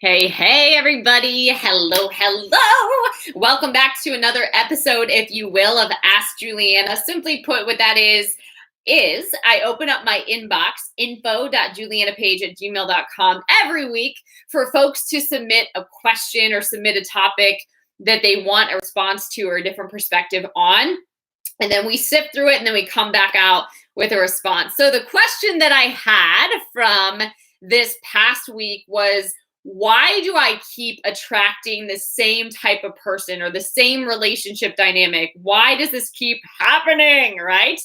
Hey, everybody. Hello. Welcome back to another episode, if you will, of Ask Juliana. Simply put, what that is I open up my inbox, info.julianapage@gmail.com, every week for folks to submit a question or submit a topic that they want a response to or a different perspective on. And then we sift through it and then we come back out with a response. So the question that I had from this past week was, why do I keep attracting the same type of person or the same relationship dynamic? Why does this keep happening, right?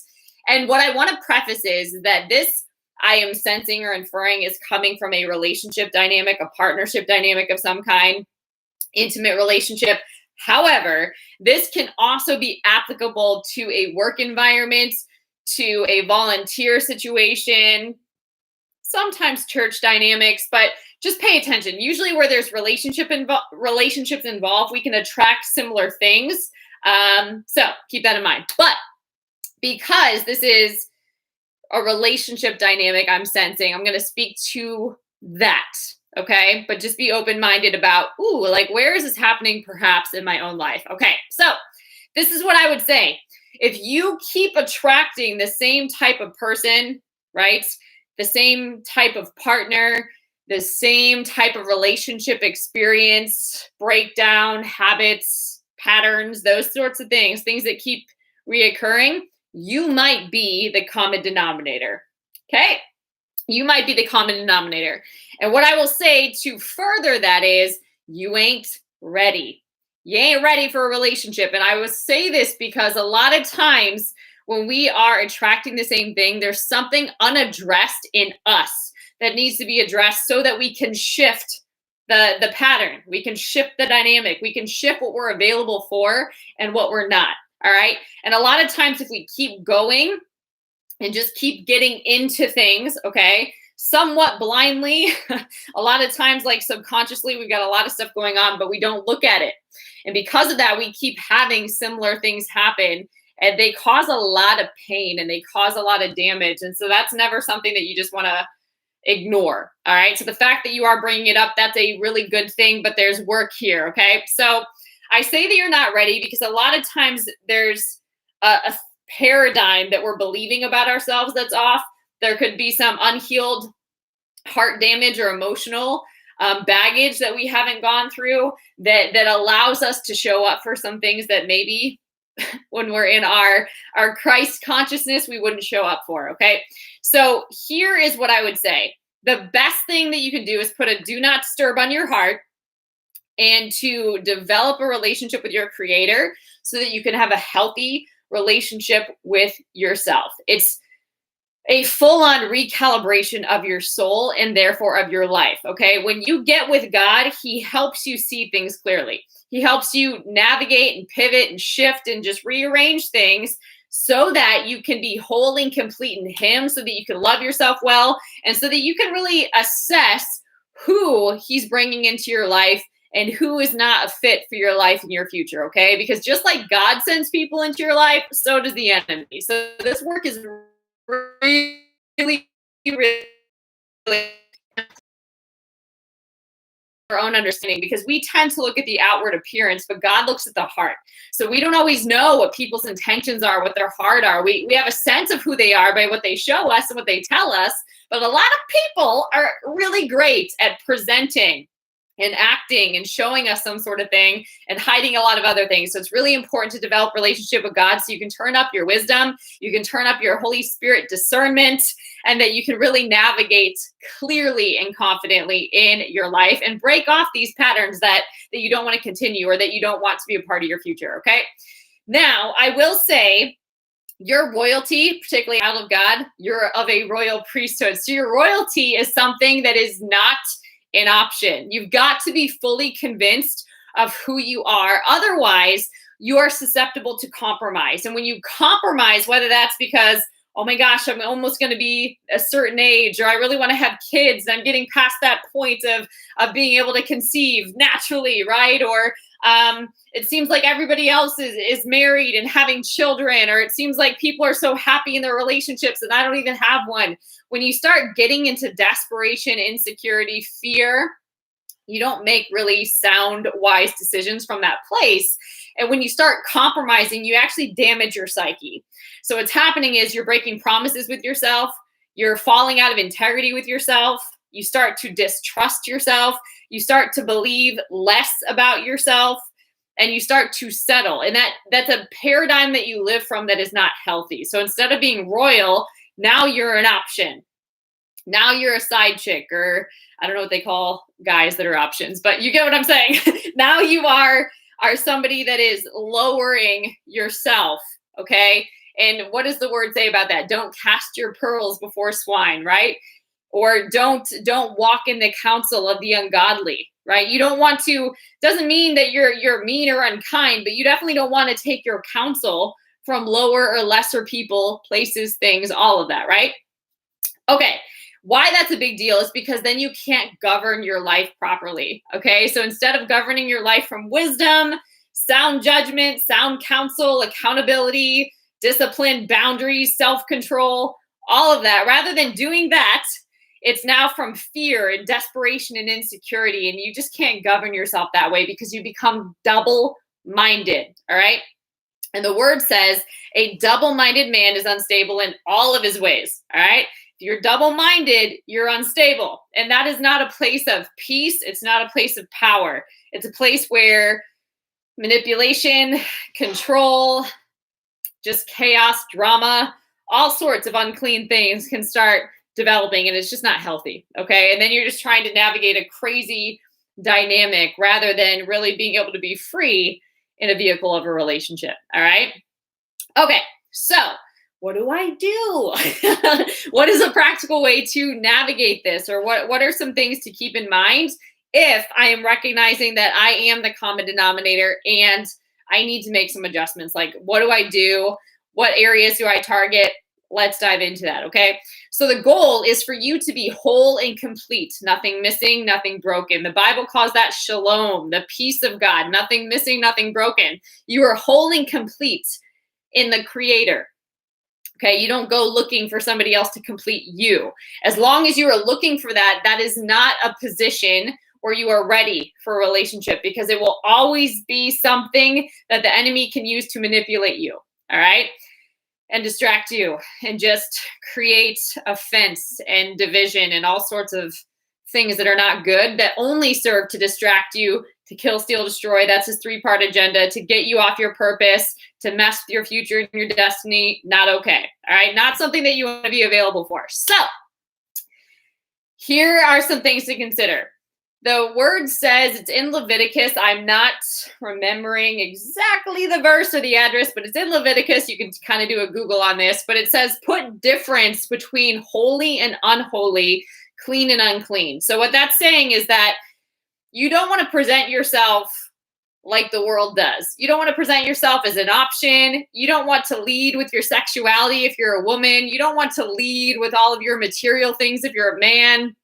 And what I want to preface is that this I am sensing or inferring is coming from a relationship dynamic, a partnership dynamic of some kind, intimate relationship. However, this can also be applicable to a work environment, to a volunteer situation, sometimes church dynamics, but just pay attention. Usually where there's relationships involved, we can attract similar things. So keep that in mind. But because this is a relationship dynamic I'm sensing, I'm going to speak to that. Okay. But just be open-minded about, where is this happening perhaps in my own life? Okay. So this is what I would say. If you keep attracting the same type of person, right? The same type of partner, the same type of relationship experience, breakdown, habits, patterns, those sorts of things that keep reoccurring, you might be the common denominator. Okay? You might be the common denominator. And what I will say to further that is, you ain't ready. You ain't ready for a relationship. And I will say this because a lot of times when we are attracting the same thing, there's something unaddressed in us that needs to be addressed so that we can shift the pattern. We can shift the dynamic. We can shift what we're available for and what we're not. All right. And a lot of times if we keep going and just keep getting into things, okay, somewhat blindly, a lot of times like subconsciously, we've got a lot of stuff going on, but we don't look at it. And because of that, we keep having similar things happen. And they cause a lot of pain and they cause a lot of damage. And so that's never something that you just want to ignore. All right. So the fact that you are bringing it up, that's a really good thing, but there's work here. Okay. So I say that you're not ready because a lot of times there's a paradigm that we're believing about ourselves that's off. There could be some unhealed heart damage or emotional baggage that we haven't gone through that allows us to show up for some things that maybe when we're in our Christ consciousness, we wouldn't show up for. Okay. So here is what I would say. The best thing that you can do is put a do not disturb on your heart and to develop a relationship with your creator so that you can have a healthy relationship with yourself. It's a full-on recalibration of your soul and therefore of your life. Okay. When you get with God, he helps you see things clearly. He helps you navigate and pivot and shift and just rearrange things so that you can be whole and complete in him, so that you can love yourself well, and so that you can really assess who he's bringing into your life and who is not a fit for your life and your future, okay? Because just like God sends people into your life, so does the enemy. So this work is really, really our own understanding, because we tend to look at the outward appearance, but God looks at the heart. So we don't always know what people's intentions are, what their heart are. We have a sense of who they are by what they show us and what they tell us, but a lot of people are really great at presenting and acting and showing us some sort of thing and hiding a lot of other things. So it's really important to develop relationship with God so you can turn up your wisdom, you can turn up your Holy Spirit discernment, and that you can really navigate clearly and confidently in your life and break off these patterns that you don't want to continue or that you don't want to be a part of your future, okay? Now, I will say, your royalty, particularly out of God, you're of a royal priesthood. So your royalty is something that is not an option. You've got to be fully convinced of who you are. Otherwise, you are susceptible to compromise. And when you compromise, whether that's because, oh my gosh, I'm almost going to be a certain age, or I really want to have kids, I'm getting past that point of being able to conceive naturally, right? Or it seems like everybody else is married and having children, or it seems like people are so happy in their relationships and I don't even have one. When you start getting into desperation, insecurity, fear, You don't make really sound, wise decisions from that place. And when you start compromising, you actually damage your psyche. So what's happening is you're breaking promises with yourself. You're falling out of integrity with yourself. You start to distrust yourself. You start to believe less about yourself, and you start to settle. And that's a paradigm that you live from that is not healthy. So instead of being royal, now you're an option. Now you're a side chick, or I don't know what they call guys that are options, but you get what I'm saying. Now you are somebody that is lowering yourself, okay? And what does the word say about that? Don't cast your pearls before swine, right? Or don't walk in the counsel of the ungodly, right? You don't want to, doesn't mean that you're mean or unkind, but you definitely don't want to take your counsel from lower or lesser people, places, things, all of that, right? Okay. Why that's a big deal is because then you can't govern your life properly, okay? So instead of governing your life from wisdom, sound judgment, sound counsel, accountability, discipline, boundaries, self-control, all of that, rather than doing that, it's now from fear and desperation and insecurity, and you just can't govern yourself that way because you become double-minded, all right? And the word says a double-minded man is unstable in all of his ways, all right? If you're double-minded, you're unstable. And that is not a place of peace. It's not a place of power. It's a place where manipulation, control, just chaos, drama, all sorts of unclean things can start developing, and it's just not healthy, okay? And then you're just trying to navigate a crazy dynamic rather than really being able to be free in a vehicle of a relationship, all right? Okay, so what do I do? What is a practical way to navigate this? Or what are some things to keep in mind if I am recognizing that I am the common denominator and I need to make some adjustments? Like, what do I do? What areas do I target? Let's dive into that, okay? So the goal is for you to be whole and complete, nothing missing, nothing broken. The Bible calls that shalom, the peace of God, nothing missing, nothing broken. You are whole and complete in the Creator. Okay, you don't go looking for somebody else to complete you. As long as you are looking for that, that is not a position where you are ready for a relationship, because it will always be something that the enemy can use to manipulate you, all right? And distract you and just create offense and division and all sorts of things that are not good, that only serve to distract you, to kill, steal, destroy. That's his 3-part agenda, to get you off your purpose, to mess with your future and your destiny. Not okay. All right. Not something that you want to be available for. So here are some things to consider. The word says, it's in Leviticus. I'm not remembering exactly the verse or the address, but it's in Leviticus. You can kind of do a Google on this, but it says, put difference between holy and unholy, clean and unclean. So what that's saying is that you don't want to present yourself like the world does. You don't want to present yourself as an option. You don't want to lead with your sexuality if you're a woman. You don't want to lead with all of your material things if you're a man.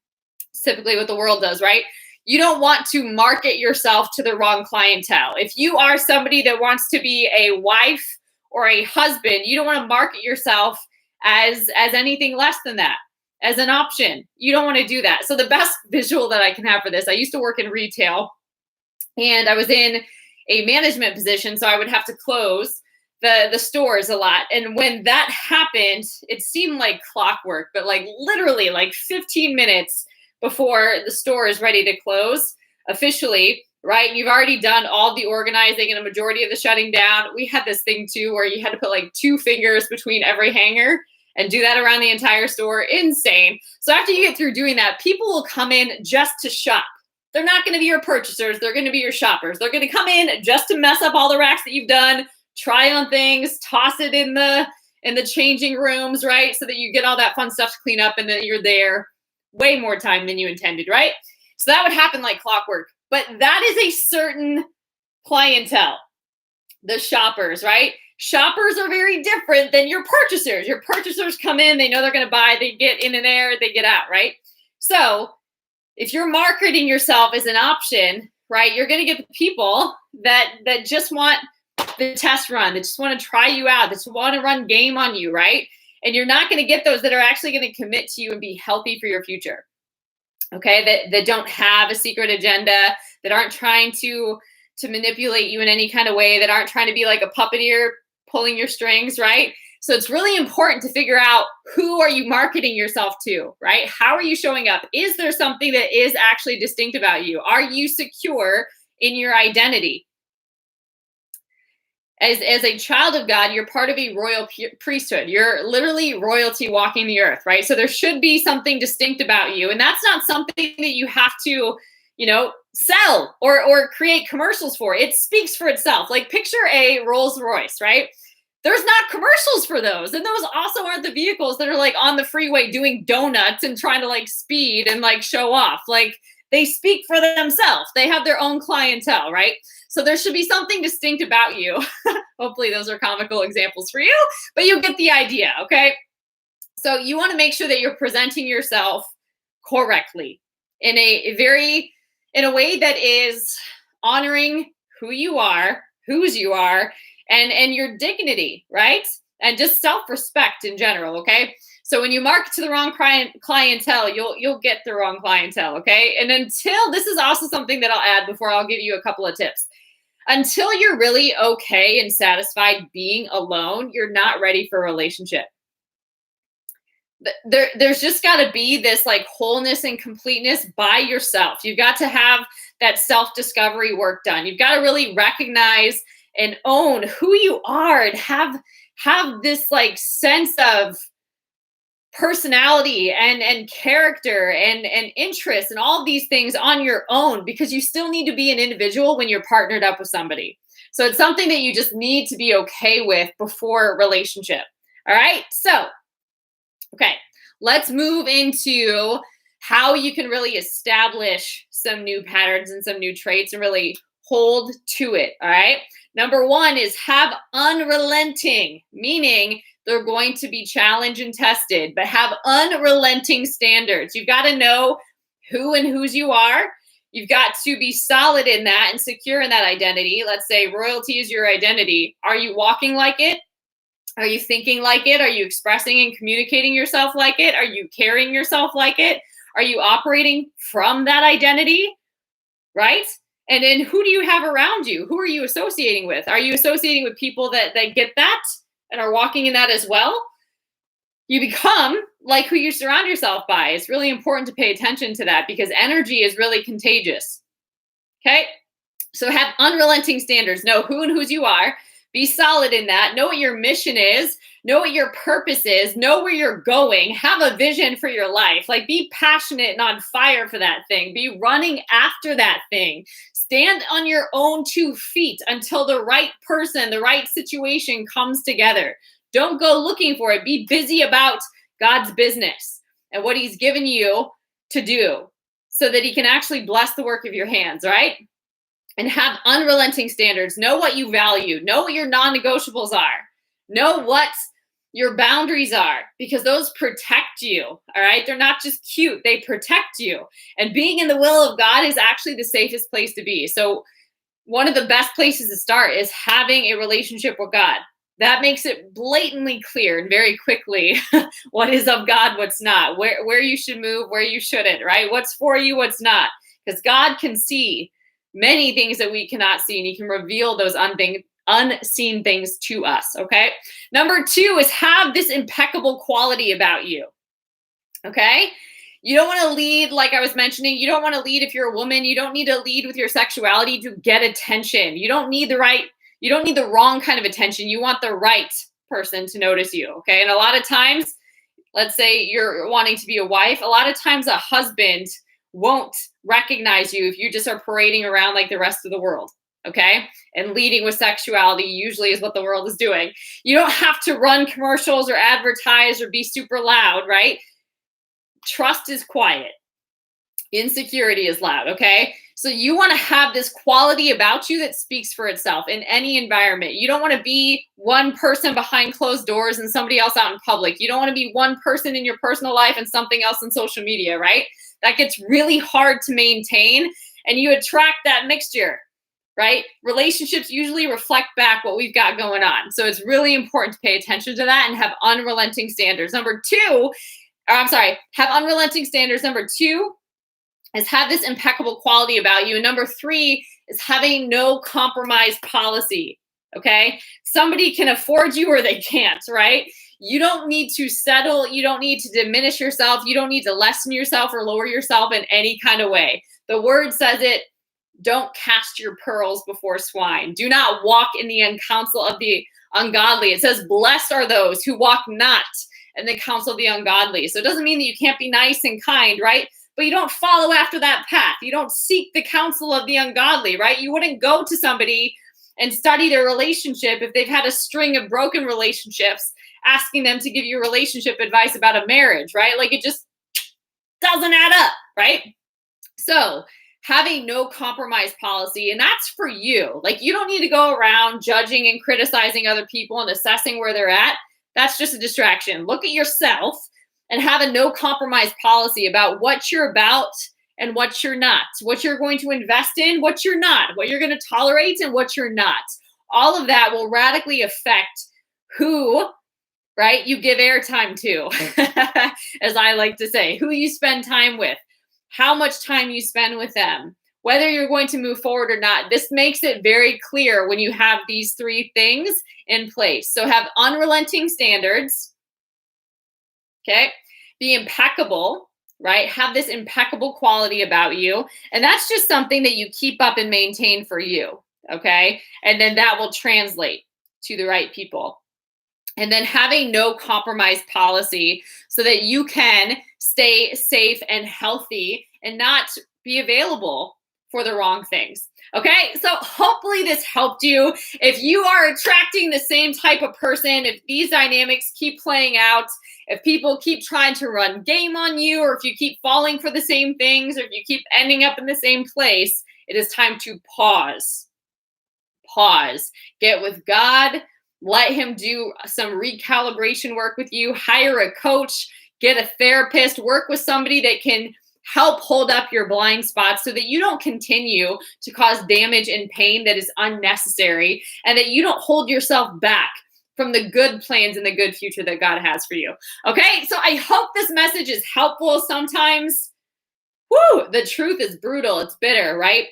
It's typically what the world does, right? You don't want to market yourself to the wrong clientele. If you are somebody that wants to be a wife or a husband, you don't want to market yourself as anything less than that, as an option. You don't want to do that. So the best visual that I can have for this, I used to work in retail, and I was in a management position, so I would have to close the stores a lot. And when that happened, it seemed like clockwork, but like literally like 15 minutes before the store is ready to close officially, right? And you've already done all the organizing and a majority of the shutting down. We had this thing too where you had to put like 2 fingers between every hanger and do that around the entire store. Insane. So after you get through doing that, people will come in just to shop. They're not going to be your purchasers. They're going to be your shoppers. They're going to come in just to mess up all the racks that you've done, try on things, toss it in the changing rooms, right? So that you get all that fun stuff to clean up and then you're there way more time than you intended, right? So that would happen like clockwork. But that is a certain clientele, the shoppers, right? Shoppers are very different than your purchasers. Your purchasers come in, they know they're going to buy, they get in and there, they get out, right? So if you're marketing yourself as an option, right, you're going to get the people that just want the test run, that just want to try you out, that just want to run game on you, right? And you're not going to get those that are actually going to commit to you and be healthy for your future. okay, that don't have a secret agenda, that aren't trying to manipulate you in any kind of way, that aren't trying to be like a puppeteer pulling your strings, right? So it's really important to figure out, who are you marketing yourself to, right? How are you showing up? Is there something that is actually distinct about you? Are you secure in your identity? As a child of God, you're part of a royal priesthood. You're literally royalty walking the earth, right? So there should be something distinct about you. And that's not something that you have to, sell or create commercials for. It speaks for itself. Like, picture a Rolls Royce, right? There's not commercials for those. And those also aren't the vehicles that are like on the freeway doing donuts and trying to like speed and like show off. Like, they speak for themselves. They have their own clientele, right? So there should be something distinct about you. Hopefully those are comical examples for you, but you get the idea, okay? So you want to make sure that you're presenting yourself correctly in a way that is honoring who you are, whose you are, and your dignity, right? And just self-respect in general, okay? So when you market to the wrong clientele, you'll get the wrong clientele, okay? And this is also something that I'll add before I'll give you a couple of tips. Until you're really okay and satisfied being alone, you're not ready for a relationship. There's just got to be this like wholeness and completeness by yourself. You've got to have that self-discovery work done. You've got to really recognize and own who you are and have this like sense of personality and character and interest and all these things on your own, because you still need to be an individual when you're partnered up with somebody. So it's something that you just need to be okay with before a relationship. All right. So, okay, let's move into how you can really establish some new patterns and some new traits and really hold to it. All right. Number one is have unrelenting, meaning they're going to be challenged and tested, but have unrelenting standards. You've got to know who and whose you are. You've got to be solid in that and secure in that identity. Let's say royalty is your identity. Are you walking like it? Are you thinking like it? Are you expressing and communicating yourself like it? Are you carrying yourself like it? Are you operating from that identity? Right? And then who do you have around you? Who are you associating with? Are you associating with people that get that and are walking in that as well? You become like who you surround yourself by. It's really important to pay attention to that, because energy is really contagious. Okay? So have unrelenting standards. Know who and whose you are. Be solid in that. Know what your mission is. Know what your purpose is. Know where you're going. Have a vision for your life. Like, be passionate and on fire for that thing. Be running after that thing. Stand on your own 2 feet until the right person, the right situation comes together. Don't go looking for it. Be busy about God's business and what he's given you to do so that he can actually bless the work of your hands, right? And have unrelenting standards. Know what you value. Know what your non-negotiables are. Know what your boundaries are, because those protect you, all right? They're not just cute. They protect you. And being in the will of God is actually the safest place to be. So one of the best places to start is having a relationship with God. That makes it blatantly clear and very quickly what is of God, what's not, where you should move, where you shouldn't, right? What's for you, what's not. Because God can see many things that we cannot see, and he can reveal those unseen things to us, okay? Number 2 is have this impeccable quality about you, okay? You don't want to lead, like I was mentioning, you don't want to lead if you're a woman. You don't need to lead with your sexuality to get attention. You don't need the wrong kind of attention. You want the right person to notice you, okay? And a lot of times, let's say you're wanting to be a wife, a lot of times a husband won't recognize you if you just are parading around like the rest of the world, okay? And leading with sexuality usually is what the world is doing. You don't have to run commercials or advertise or be super loud, right? Trust is quiet. Insecurity is loud, okay? So you want to have this quality about you that speaks for itself in any environment. You don't want to be one person behind closed doors and somebody else out in public. You don't want to be one person in your personal life and something else on social media, right? That gets really hard to maintain, and you attract that mixture, right? Relationships usually reflect back what we've got going on. So it's really important to pay attention to that and have unrelenting standards. Have unrelenting standards. Number 2, is have this impeccable quality about you. And number 3 is having no compromise policy. Okay. Somebody can afford you or they can't, right? You don't need to settle. You don't need to diminish yourself. You don't need to lessen yourself or lower yourself in any kind of way. The word says it. Don't cast your pearls before swine. Do not walk in the counsel of the ungodly. It says, blessed are those who walk not in the counsel of the ungodly. So it doesn't mean that you can't be nice and kind, right? But you don't follow after that path. You don't seek the counsel of the ungodly, right? You wouldn't go to somebody and study their relationship if they've had a string of broken relationships, asking them to give you relationship advice about a marriage, right? Like, it just doesn't add up, right? So having no compromise policy, and that's for you. Like, you don't need to go around judging and criticizing other people and assessing where they're at. That's just a distraction. Look at yourself and have a no compromise policy about what you're about and what you're not, what you're going to invest in, what you're not, what you're going to tolerate and what you're not. All of that will radically affect who, right, you give airtime to, as I like to say, who you spend time with, how much time you spend with them, whether you're going to move forward or not. This makes it very clear when you have these 3 things in place. So have unrelenting standards, okay? Be impeccable, right? Have this impeccable quality about you. And that's just something that you keep up and maintain for you, okay? And then that will translate to the right people. And then having no compromise policy so that you can stay safe and healthy and not be available for the wrong things. Okay, so hopefully this helped you. If you are attracting the same type of person, if these dynamics keep playing out, if people keep trying to run game on you, or if you keep falling for the same things, or if you keep ending up in the same place, it is time to pause. Pause. Get with God. Let him do some recalibration work with you. Hire a coach. Get a therapist. Work with somebody that can help hold up your blind spots so that you don't continue to cause damage and pain that is unnecessary, and that you don't hold yourself back from the good plans and the good future that God has for you. Okay, so I hope this message is helpful. Sometimes, the truth is brutal. It's bitter, right?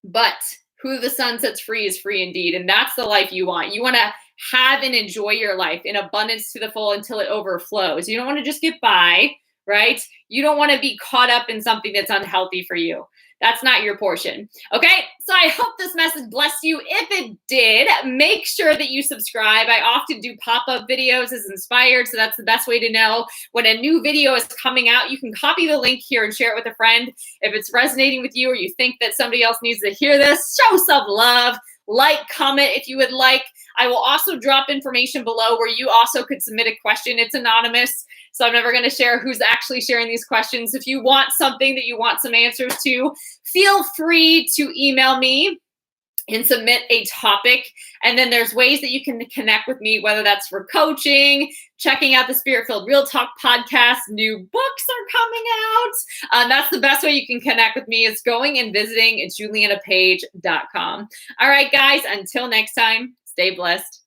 But who the sun sets free is free indeed. And that's the life you want. You want to have and enjoy your life in abundance to the full until it overflows. You don't want to just get by, right? You don't want to be caught up in something that's unhealthy for you. That's not your portion. Okay, so I hope this message blessed you. If it did, make sure that you subscribe. I often do pop-up videos as inspired, so that's the best way to know when a new video is coming out. You can copy the link here and share it with a friend. If it's resonating with you or you think that somebody else needs to hear this, show some love. Like, comment if you would like. I will also drop information below where you also could submit a question. It's anonymous, so I'm never going to share who's actually sharing these questions. If you want something that you want some answers to, feel free to email me and submit a topic. And then there's ways that you can connect with me, whether that's for coaching, checking out the Spirit-Filled Real Talk podcast. New books are coming out. That's the best way you can connect with me, is going and visiting julianapage.com. All right, guys, until next time, stay blessed.